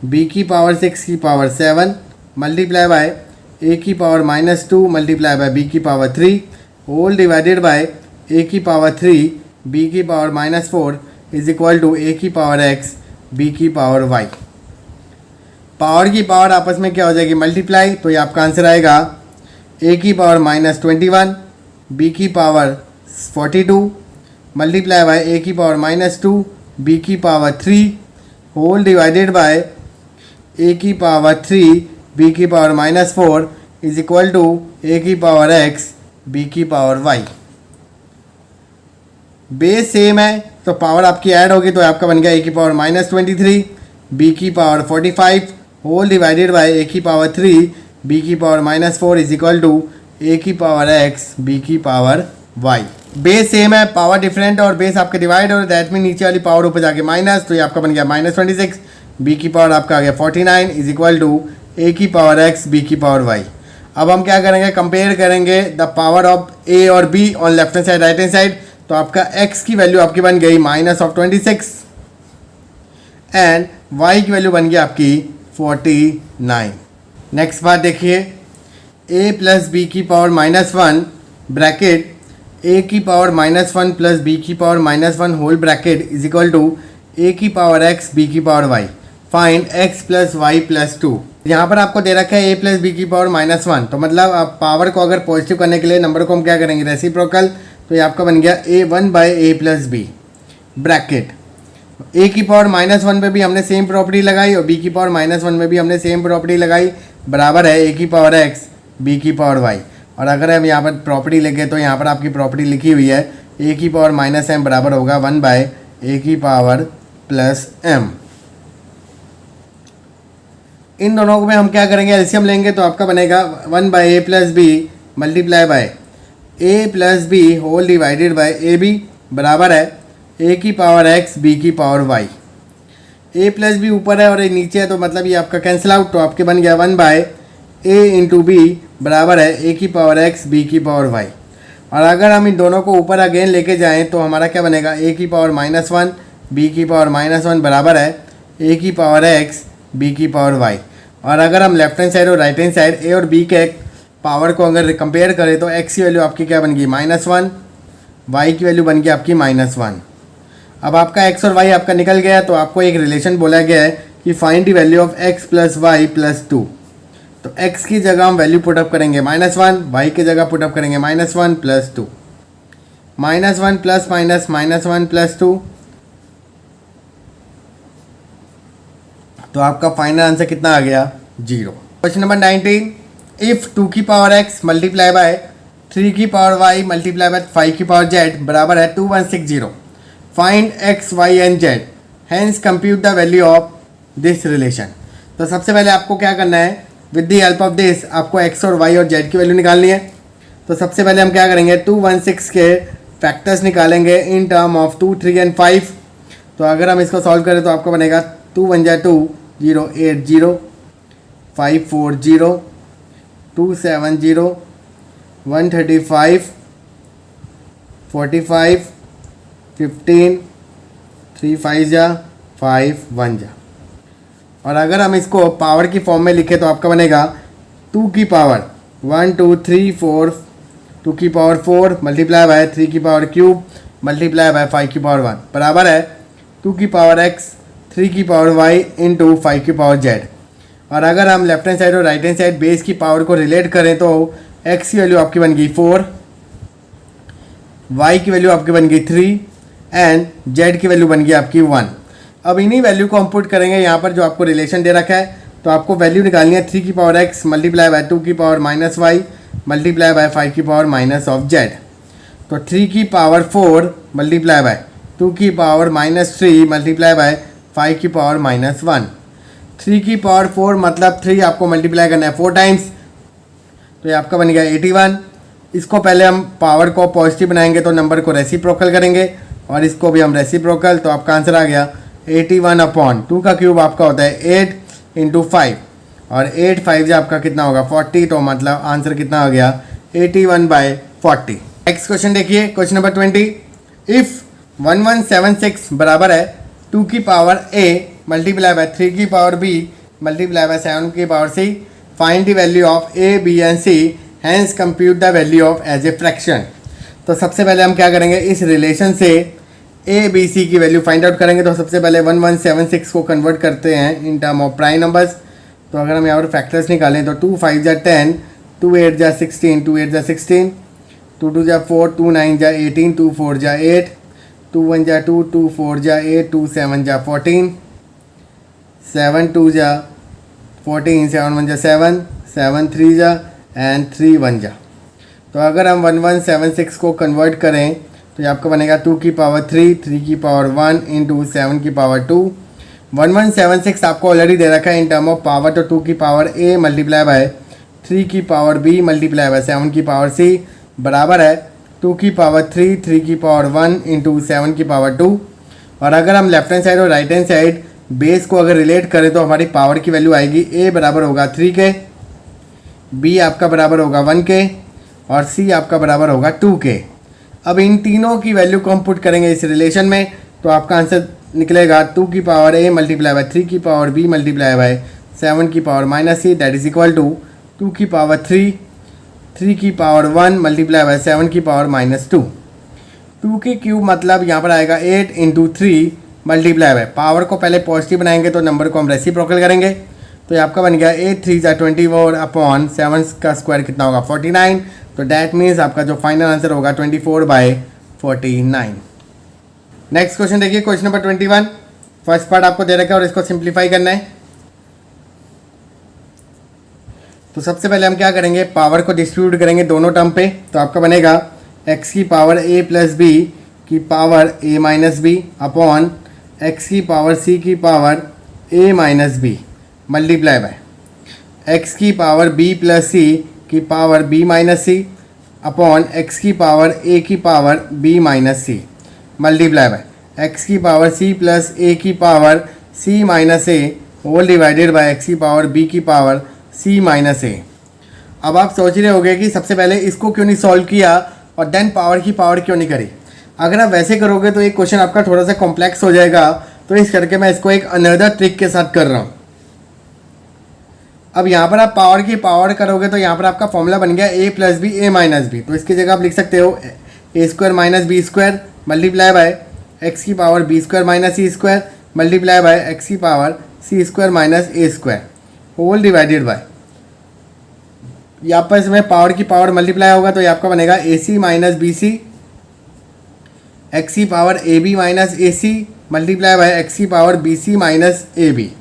b की पावर 6 की पावर 7 मल्टीप्लाई बाय a की पावर -2 मल्टीप्लाई बाय b की power 3 whole divided by a की पावर 3 b की power -4 is equal to a की पावर x बी की पावर वाई। पावर की पावर आपस में क्या हो जाएगी, मल्टीप्लाई, तो ये आपका आंसर आएगा ए की पावर -21 बी की पावर 42 मल्टीप्लाई बाय ए की पावर -2 बी की पावर 3 होल डिवाइडेड बाय ए की पावर 3 बी की पावर -4 इज इक्वल टू ए की पावर x बी की पावर y। बेस सेम है तो पावर आपकी ऐड होगी, तो आपका बन गया ए की पावर -23 बी की पावर 45 होल डिवाइडेड बाय ए की पावर 3 बी की पावर -4 इज इक्वल टू ए की पावर x बी की पावर y। बेस सेम है, पावर डिफरेंट और बेस आपके डिवाइड और दैट में नीचे वाली पावर ऊपर जाके माइनस, तो ये आपका बन गया -26 बी की पावर आपका आ गया 49 इज इक्वल टू ए की पावर x बी की पावर y। अब हम क्या करेंगे, कंपेयर करेंगे द पावर ऑफ ए और be on left hand side right hand side. तो आपका x की वैल्यू आपकी बन गई -26 एंड y की वैल्यू बन गई आपकी 49। नेक्स्ट बात देखिए, a प्लस बी की पावर -1 ब्रैकेट a की पावर -1 प्लस बी की power -1 whole bracket is equal to a की पावर x बी की power y। Find x plus y plus 2। यहाँ पर आपको दे रखा है a प्लस बी की पावर -1, तो मतलब आप पावर को अगर पॉजिटिव करने के लिए नंबर को हम क्या करेंगे, रेसिप्रोकल, तो ये आपका बन गया a1 by a plus b bracket a की पावर -1 पे भी हमने सेम प्रॉपर्टी लगाई और b की पावर -1 में भी हमने सेम प्रॉपर्टी लगाई, बराबर है a की पावर x b की पावर y। और अगर हम यहाँ पर प्रॉपर्टी लिखे तो यहाँ पर आपकी प्रॉपर्टी लिखी हुई है a की पावर -m बराबर होगा 1 बाय a की पावर प्लस m। इन दोनों को में हम क्या करेंगे, एलसीएम लेंगे, तो आपका बनेगा 1 by a plus b multiply by a plus b whole divided by a b बराबर है ए की पावर x बी की power y। A plus b ऊपर है और ये नीचे है, तो मतलब ये आपका कैंसिल आउट, तो आपके बन गया 1 बाय ए इंटू बी बराबर है ए की पावर x बी की पावर y। और अगर हम इन दोनों को ऊपर अगेन लेके जाएं तो हमारा क्या बनेगा, ए की पावर -1 बी की पावर -1 बराबर है ए की पावर x बी की पावर y। और अगर हम लेफ्ट हैंड साइड और राइट हैंड साइड ए और बी के पावर को अगर कंपेयर करें तो x की वैल्यू आपकी क्या बन गई -1, y की वैल्यू बन गई आपकी -1। अब आपका x और y आपका निकल गया, तो आपको एक रिलेशन बोला गया है कि find the value of x plus y plus 2। तो x की जगह हम वैल्यू पुटअप करेंगे -1, y की जगह पुटअप करेंगे -1 प्लस 2, -1 प्लस माइनस -1 प्लस 2, तो आपका फाइनल आंसर कितना आ गया, 0। क्वेश्चन नंबर 19, इफ 2 की पावर x मल्टीप्लाई बाय 3 की पावर y मल्टीप्लाई बाय 5 की पावर z बराबर है 2160। Find x y and z, hence compute the value of this relation. तो सबसे पहले आपको क्या करना है, with the help of this आपको x और y और z की वैल्यू निकालनी है। तो सबसे पहले हम क्या करेंगे, 216 के फैक्टर्स निकालेंगे इन टर्म ऑफ 2, 3 एंड 5। तो अगर हम इसको सॉल्व करें तो आपको बनेगा 2 1 जा 2 0 8 0 5 4 0 2 7 0 135 45 15 3 5 जा 5 1 जा। और अगर हम इसको पावर की फॉर्म में लिखें तो आपका बनेगा 2 की पावर 1 2 3 4 2 की पावर 4 मल्टीप्लाई बाय 3 की पावर क्यूब मल्टीप्लाई बाय 5 की पावर 1 बराबर है 2 की पावर x 3 की पावर y इंटू 5 की पावर z। और अगर हम लेफ्ट हैंड साइड और राइट हैंड साइड बेस की पावर को रिलेट करें तो x की वैल्यू आपकी बन गई 4, y की वैल्यू आपकी बन गई 3 एंड z की वैल्यू बन गई आपकी 1। अब इन्हीं वैल्यू को हम पुट करेंगे यहाँ पर जो आपको रिलेशन दे रखा है, तो आपको वैल्यू निकालनी है 3 की पावर x मल्टीप्लाई बाय 2 की पावर -y मल्टीप्लाई बाय 5 की पावर माइनस ऑफ z। तो 3 की पावर 4 मल्टीप्लाई बाय 2 की पावर -3 मल्टीप्लाई बाय 5 की पावर -1। 3 की पावर 4 मतलब 3 आपको मल्टीप्लाई करना है 4 टाइम्स, तो ये आपका बन गया 81। इसको पहले हम पावर को पॉजिटिव बनाएंगे तो नंबर को रेसिप्रोकल करेंगे और इसको भी हम रेसिप्रोकल, तो आपका आंसर आ गया 81/2 का क्यूब आपका होता है 8 इंटू 5 और 8 5 आपका कितना होगा 40, तो मतलब आंसर कितना हो गया 81/40। नेक्स्ट क्वेश्चन देखिए, क्वेश्चन नंबर 20, इफ 1176 बराबर है 2 की पावर a मल्टीप्लाई बाय 3 की पावर b मल्टीप्लाई बाय 7 की power c, find the value of a b and c, hence compute the value of as a fraction. तो सबसे पहले हम क्या करेंगे, इस रिलेशन से ए बी सी की वैल्यू फाइंड आउट करेंगे। तो सबसे पहले 1176 को कन्वर्ट करते हैं in term of prime numbers. तो अगर हम यहाँ पर फैक्टर्स निकालें तो 2 5 जा 10, 2 8 जा 16, 2 8 जा 16, 2 2 जा 4, 2 9 जा 18, 2 4 जा 8, 2 1 जा 2, 2 4 जा 8, 2 7 जा 14, 7 2 जा 14, 7 1 जा 7, 7 3 जा एंड 3 1 जा। तो अगर हम 1176 को कन्वर्ट करें तो ये आपका बनेगा 2 की पावर 3, 3 की पावर 1 इंटू 7 की पावर 2। 1176 आपको ऑलरेडी दे रखा है इन टर्म ऑफ पावर। तो 2 की पावर a मल्टीप्लाई बाय 3 की पावर b मल्टीप्लाई बाय 7 की पावर c बराबर है 2 की पावर 3, 3 की पावर 1 इंटू 7 की पावर 2। और अगर हम लेफ्ट हैंड साइड और राइट हैंड साइड बेस को अगर रिलेट करें तो हमारी पावर की वैल्यू आएगी a बराबर होगा 3 के, b आपका बराबर होगा 1 के और c आपका बराबर होगा 2 के। अब इन तीनों की वैल्यू को हम पुट करेंगे इस रिलेशन में तो आपका आंसर निकलेगा 2 की पावर a मल्टीप्लाई बाय 3 की पावर b मल्टीप्लाई बाय 7 की power minus c that is equal to 2 की पावर 3, 3 की पावर 1 मल्टीप्लाई बाय 7 की पावर माइनस 2। 2 की क्यूब मतलब यहाँ पर आएगा 8 इंटू 3 मल्टीप्लाई बाय, पावर को पहले पॉजिटिव बनाएंगे तो नंबर को हम रेसिप्रोकल करेंगे। तो ये आपका बन गया 8 3 जा 24 अपॉन 7 का स्क्वायर कितना होगा 49। तो डैट मीन्स आपका जो फाइनल आंसर होगा 24/49। नेक्स्ट क्वेश्चन देखिए, क्वेश्चन नंबर 21। फर्स्ट पार्ट आपको दे रखा है और इसको सिंप्लीफाई करना है। तो सबसे पहले हम क्या करेंगे, पावर को डिस्ट्रीब्यूट करेंगे दोनों टर्म पे। तो आपका बनेगा x की पावर a प्लस b की power a minus b upon x की पावर c की power a minus b multiply by x की पावर b प्लस c की power b minus c upon x की पावर a की power b minus c multiply by x की power c plus a की power c minus a whole divided by x की power b की power c minus a। अब आप सोच रहे होंगे कि सबसे पहले इसको क्यों नहीं सॉल्व किया और देन पावर की पावर क्यों नहीं करी। अगर आप वैसे करोगे तो एक क्वेश्चन आपका थोड़ा सा कॉम्प्लेक्स हो जाएगा, तो इस करके मैं इसको एक अनदर ट्रिक के साथ कर रहा हूँ। अब यहाँ पर आप पावर की पावर करोगे तो यहाँ पर आपका फॉर्मूला बन गया a plus b a minus b. तो इसकी जगह आप लिख सकते हो a square minus b square multiply by x की power b square minus c square multiply by x की power c square minus a square whole divided by, यहाँ पर इसमें पावर की पावर मल्टीप्लाई होगा तो ये आपका बनेगा a c minus b c x की power a b minus a c multiply by x की power b c minus a b.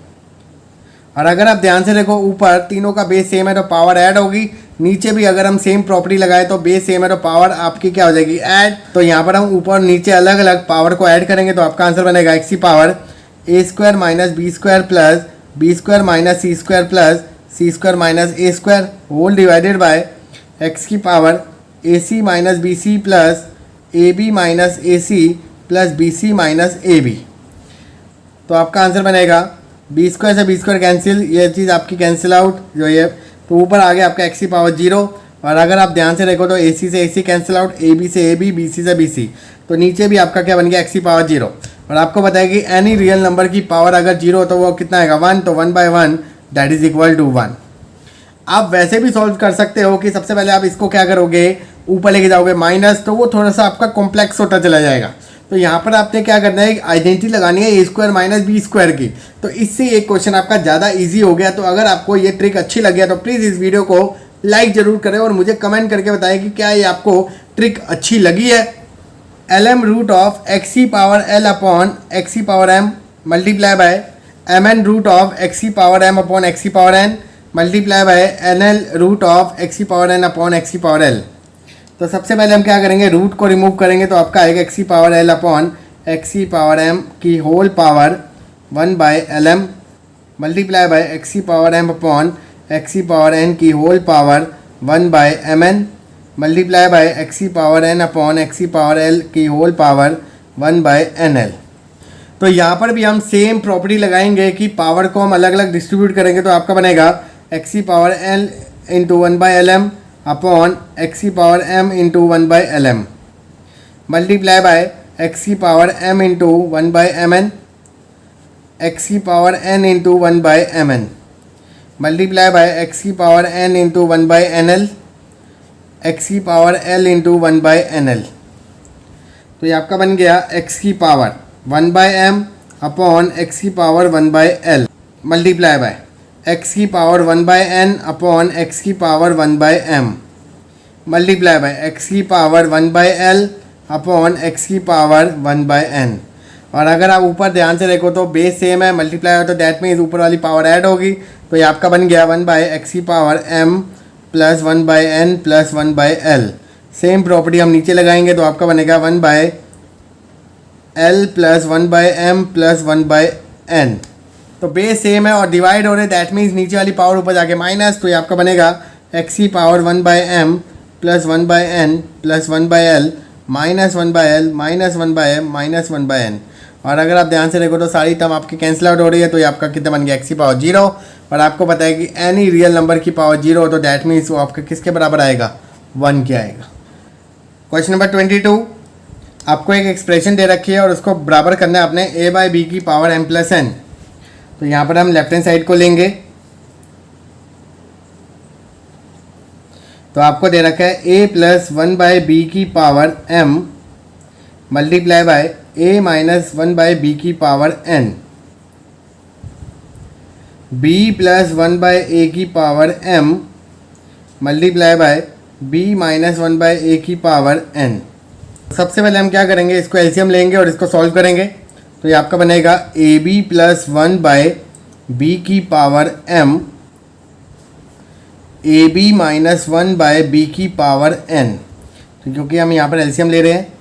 और अगर आप ध्यान से देखो ऊपर तीनों का बेस सेम है तो पावर ऐड होगी, नीचे भी अगर हम सेम प्रॉपर्टी लगाए तो बेस सेम है तो पावर आपकी क्या हो जाएगी ऐड। तो यहाँ पर हम ऊपर नीचे अलग अलग पावर को ऐड करेंगे तो आपका आंसर बनेगा एक्स की power a square minus b square plus b square minus c square plus c square minus a square whole divided by x की power a c minus b c plus a b minus a c plus b c minus a b. तो आपका answer बनेगा b square से b square cancel, ये चीज़ आपकी cancel out जो ये, तो ऊपर आ गया आपका एक्स की पावर 0। और अगर आप ध्यान से देखो तो ए सी से ए सी कैंसिल आउट, ए बी से ए बी सी से बी सी, तो नीचे भी आपका क्या बन गया एक्स की पावर 0। और आपको बताया कि एनी रियल नंबर की पावर अगर 0 हो तो वो कितना आएगा 1, तो 1/1 दैट इज इक्वल टू 1। आप वैसे भी सॉल्व कर सकते हो कि सबसे पहले आप इसको क्या करोगे ऊपर लेके जाओगे माइनस, तो वो थोड़ा सा आपका कॉम्प्लेक्स होता चला जाएगा। तो यहाँ पर आपने क्या करना है, आइडेंटिटी लगानी है ए स्क्वायर माइनस बी स्क्वायर की, तो इससे एक क्वेश्चन आपका ज़्यादा इजी हो गया। तो अगर आपको ये ट्रिक अच्छी लगी है तो प्लीज़ इस वीडियो को लाइक ज़रूर करें और मुझे कमेंट करके बताएं कि क्या ये आपको ट्रिक अच्छी लगी है। lm रूट ऑफ एक्स की पावर l अपॉन एक्स की power m multiply by mn root of x की पावर m अपॉन एक्स की power n multiply by nl root of x की पावर n अपॉन एक्स की power l। तो सबसे पहले हम क्या करेंगे, रूट को रिमूव करेंगे तो आपका आएगा एक्स की पावर l अपॉन एक्स की पावर m की whole power 1/lm multiply by x की पावर m अपॉन एक्स की पावर n की whole power 1/mn multiply by x की पावर n अपॉन एक्स की पावर l की whole power 1/nl। तो यहाँ पर भी हम सेम प्रॉपर्टी लगाएंगे कि पावर को हम अलग अलग डिस्ट्रीब्यूट करेंगे तो आपका बनेगा एक्स की power l into 1/lm upon x की power m into 1/lm multiply by x की power m into 1/mn x की power n into 1/mn multiply by x की power n into 1/nl x की power l into 1/nl। तो ये आपका बन गया x की पावर 1/m अपॉन x की power 1/l multiply by x की पावर 1/n अपॉन x की power 1/m multiply by x की पावर 1/l अपॉन x की पावर 1/n। और अगर आप ऊपर ध्यान से देखो तो बेस सेम है, मल्टीप्लाई हो तो दैट मीन्स ऊपर वाली पावर ऐड होगी। तो ये आपका बन गया 1/x की power m plus 1/n plus 1/l। Same property हम नीचे लगाएंगे तो आपका बनेगा 1/l plus 1/m plus 1/n। तो बेस सेम है और डिवाइड हो रहे, दैट मीन्स नीचे वाली पावर ऊपर जाके माइनस। तो ये आपका बनेगा x की power 1/m plus 1/n plus 1/l minus 1/l minus 1/m minus 1/n। और अगर आप ध्यान से देखो तो सारी टर्म आपकी कैंसिल आउट हो रही है। तो ये आपका कितना बन गया x की पावर 0। और आपको पता है कि एनी रियल नंबर की पावर 0 हो तो दैट मीन्स वो आपका किसके बराबर आएगा, 1 के आएगा। क्वेश्चन नंबर 22, आपको एक एक्सप्रेशन दे रखी है और उसको बराबर करना है अपने a/b की पावर m प्लस n। तो यहाँ पर हम लेफ्ट हैंड साइड को लेंगे तो आपको दे रखा है a प्लस 1/b की power m multiply by a minus 1/b की power n, b plus 1/a की power m multiply by b minus 1/a की पावर n। सबसे पहले हम क्या करेंगे, इसको एलसीएम लेंगे और इसको सॉल्व करेंगे। तो ये आपका बनेगा ab प्लस 1/b की power m ab minus 1/b की पावर n। तो क्योंकि हम यहाँ पर एलसीएम ले रहे हैं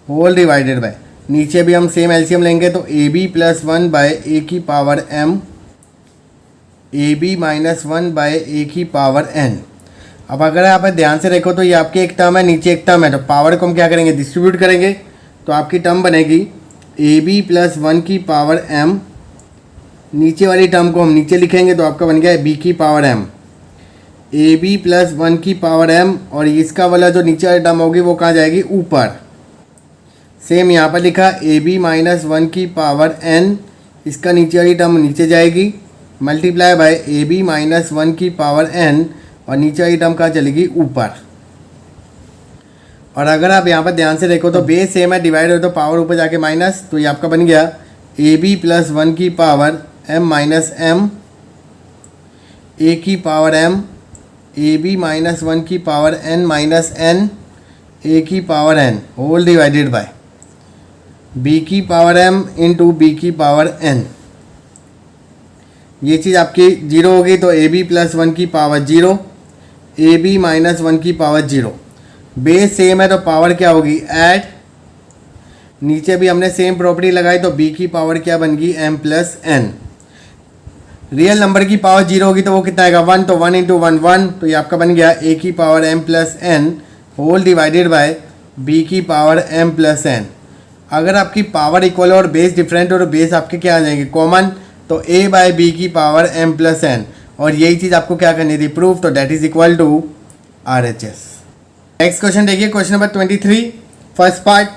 होल डिवाइडेड बाय, नीचे भी हम सेम एलसीएम लेंगे तो ab प्लस 1/a की power m ab minus 1/a की पावर n। अब अगर आप ध्यान से देखो तो ये आपकी एक टर्म है, नीचे एक टर्म है, तो पावर को हम क्या करेंगे, डिस्ट्रीब्यूट करेंगे। तो आपकी टर्म बनेगी ab प्लस 1 की पावर m, नीचे वाली टर्म को हम नीचे लिखेंगे तो आपका बन गया b की पावर m, ab प्लस 1 की पावर m। और इसका वाला जो नीचे वाली टर्म होगी वो कहाँ जाएगी, ऊपर। सेम यहाँ पर लिखा ab माइनस 1 की पावर n, इसका नीचे वाली टर्म नीचे जाएगी मल्टीप्लाई बाय ab माइनस 1 की पावर n और नीचे वाली टर्म कहाँ चलेगी, ऊपर। और अगर आप यहाँ पर ध्यान से देखो तो बेस सेम है, डिवाइड हो तो पावर ऊपर जाके माइनस। तो ये आपका बन गया ab प्लस 1 की power m minus m a की पावर m ab माइनस 1 की power n minus n a की power n whole divided by b की पावर m इंटू b की पावर n। ये चीज़ आपकी 0 होगी तो ab प्लस 1 की पावर 0 ab माइनस 1 की पावर 0। बेस सेम है तो पावर क्या होगी, ऐड। नीचे भी हमने सेम प्रॉपर्टी लगाई तो b की पावर क्या बन गई, m plus n। Real number की पावर 0 होगी तो वो कितना आएगा, 1। तो 1 इंटू 1 1। तो ये आपका बन गया a की power m plus n whole divided by b की पावर m प्लस n। अगर आपकी पावर इक्वल और बेस डिफरेंट हो तो बेस आपके क्या आ जाएंगे, कॉमन। तो a बाय b की पावर m प्लस n। और यही चीज़ आपको क्या करनी थी, प्रूफ। तो that is equal to RHS। Next question देखिए, question number 23, first part.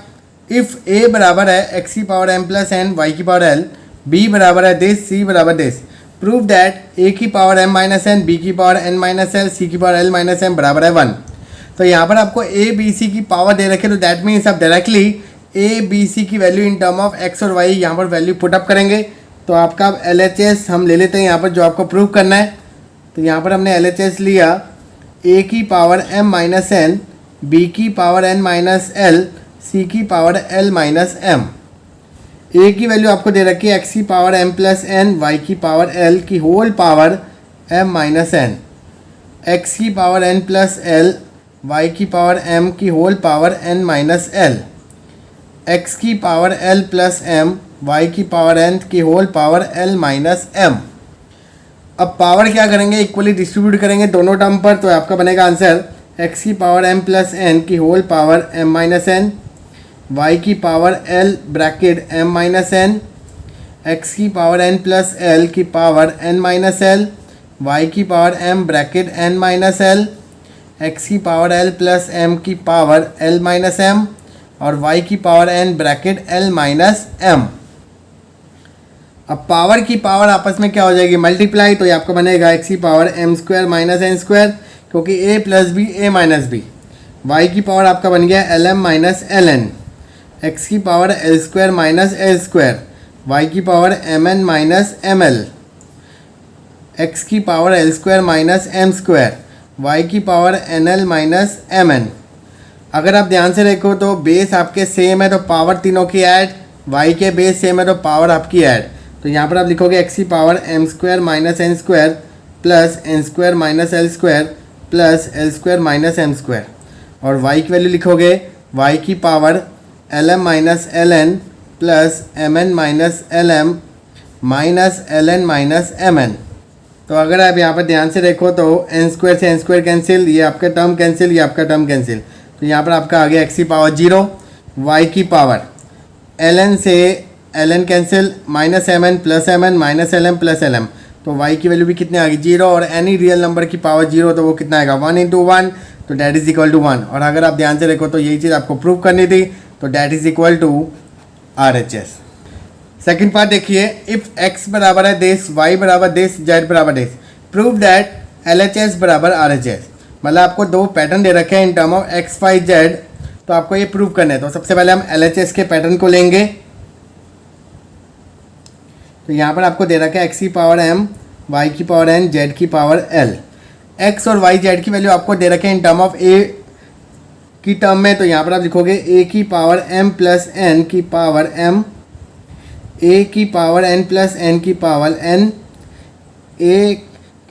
If a बराबर है x की power m plus n y की पावर l, b बराबर है दिस, c बराबर दिस, प्रूव दैट a की power m minus n, b की power n minus l, c की पावर l माइनस m बराबर है 1। तो यहाँ पर आपको a b c की पावर दे रखे तो दैट मीन्स आप डायरेक्टली a b c की value in term of x और y यहाँ पर वैल्यू पुट अप करेंगे। तो आपका LHS हम ले लेते हैं यहाँ पर, जो आपको प्रूव करना है। तो यहाँ पर हमने LHS लिया a की power m minus n, b की power n minus l, c की power l minus m। a की वैल्यू आपको दे रखी है x की power m plus n, y की पावर l की whole power m minus n, x की power n plus l, y की पावर m की whole power n minus l, x की power l plus m, y की power n की whole power l minus m। अब power क्या करेंगे, equally distribute करेंगे दोनों टर्म पर। तो आपका बनेगा आंसर x की पावर m प्लस n की whole power m minus n, y की power l bracket m minus n, x की पावर n प्लस l की power n minus l, y की power m bracket n minus l, x की power l plus m की power l minus m और y की power n bracket l minus m। अब power की power आपस में क्या हो जाएगी, मल्टीप्लाई। तो ये आपका बनेगा x की power m square minus n square, क्योंकि a plus b a minus b. y की पावर आपका बन गया lm माइनस ln, एक्स की power l square minus l square, y की power m n minus m l, x की power l square minus m square, y की power n l minus m n. अगर आप ध्यान से देखो तो बेस आपके सेम है तो पावर तीनों की ऐड, वाई के बेस सेम है तो पावर आपकी ऐड। तो यहाँ पर आप लिखोगे एक्स की power m square minus n square plus n square minus l square plus l square minus m square, और वाई की वैल्यू लिखोगे वाई की power l m minus l N plus M n minus l m minus l n minus m n. तो अगर आप यहाँ पर ध्यान से देखो तो एन स्क्वायर से एन स्क्वायर कैंसिल, ये आपका टर्म कैंसिल, ये आपका टर्म कैंसिल। तो यहाँ पर आपका आ गया एक्स की पावर 0, वाई की पावर एल एन से l n cancel, minus m N plus M n minus l m plus L m. तो वाई की वैल्यू भी कितनी आ गई 0, और एनी रियल नंबर की पावर 0 तो वो कितना आएगा 1 × 1, तो डैट इज इक्वल टू 1। और अगर आप ध्यान से देखो तो यही चीज़ आपको प्रूव करनी थी, तो that is equal to RHS। Second part देखिए, इफ x बराबर है दिस, y बराबर दिस, z बराबर दिस, प्रूव दैट LHS बराबर RHS। मतलब आपको दो पैटर्न दे रखे हैं in term of x, y, z, तो आपको ये प्रूव करना है। तो सबसे पहले हम LHS के पैटर्न को लेंगे। तो यहाँ पर आपको दे रखा है x की पावर m, y की पावर n, z की पावर l। x और y, z की वैल्यू आपको दे रखे हैं इन टर्म ऑफ a की टर्म में। तो यहाँ पर आप लिखोगे a की पावर m प्लस n की पावर m, a की पावर n प्लस n की पावर n, a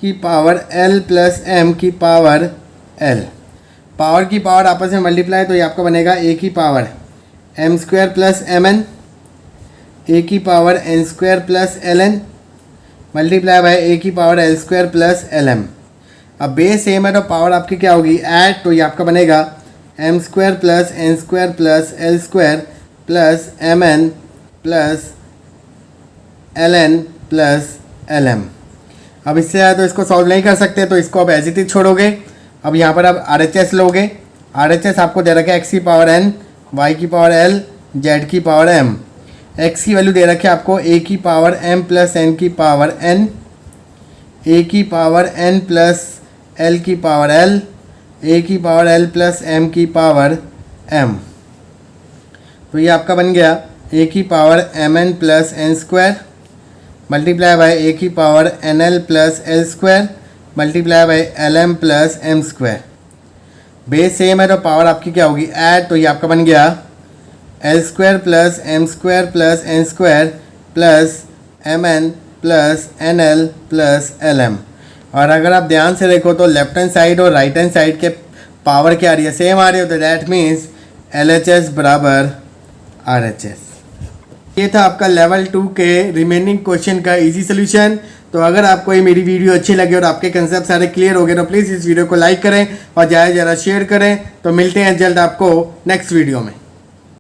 की पावर l प्लस m की पावर l। पावर की पावर आपस में मल्टीप्लाई, तो ये आपका बनेगा a की power m square plus M n, a की power n square plus L n multiply by a की power l square plus L M. अब बेस सेम है तो पावर आपकी क्या होगी ऐड, तो ये आपका बनेगा m square plus n square plus l square plus M N plus L N plus L M. अब इससे ज़्यादा तो इसको सॉल्व नहीं कर सकते, तो इसको अब एज इट इज छोड़ोगे। अब यहाँ पर आप RHS लोगे। RHS आपको दे रखा है x की पावर n, y की पावर l, z की पावर m। x की वैल्यू दे रखी है आपको a की पावर m प्लस n की पावर n, a की पावर n प्लस l की पावर l, a की पावर l प्लस m की पावर m। तो ये आपका बन गया a की power mn plus n square multiply by a की power nl plus l square multiply bye lm plus m square. Base same है तो पावर आपकी क्या होगी ऐड, तो ये आपका बन गया l square plus m square plus n square plus mn plus nl plus lm। और अगर आप ध्यान से देखो तो लेफ्ट हैंड साइड और राइट हैंड साइड के पावर क्या आ रही है सेम आ रही है, तो दैट मीन्स LHS बराबर RHS। ये था आपका लेवल 2 के रिमेनिंग क्वेश्चन का इजी सोल्यूशन। तो अगर आपको ये मेरी वीडियो अच्छी लगी और आपके कंसेप्ट सारे क्लियर हो गए तो प्लीज़ इस वीडियो को लाइक करें और ज़्यादा से ज़्यादा शेयर करें। तो मिलते हैं जल्द आपको नेक्स्ट वीडियो में।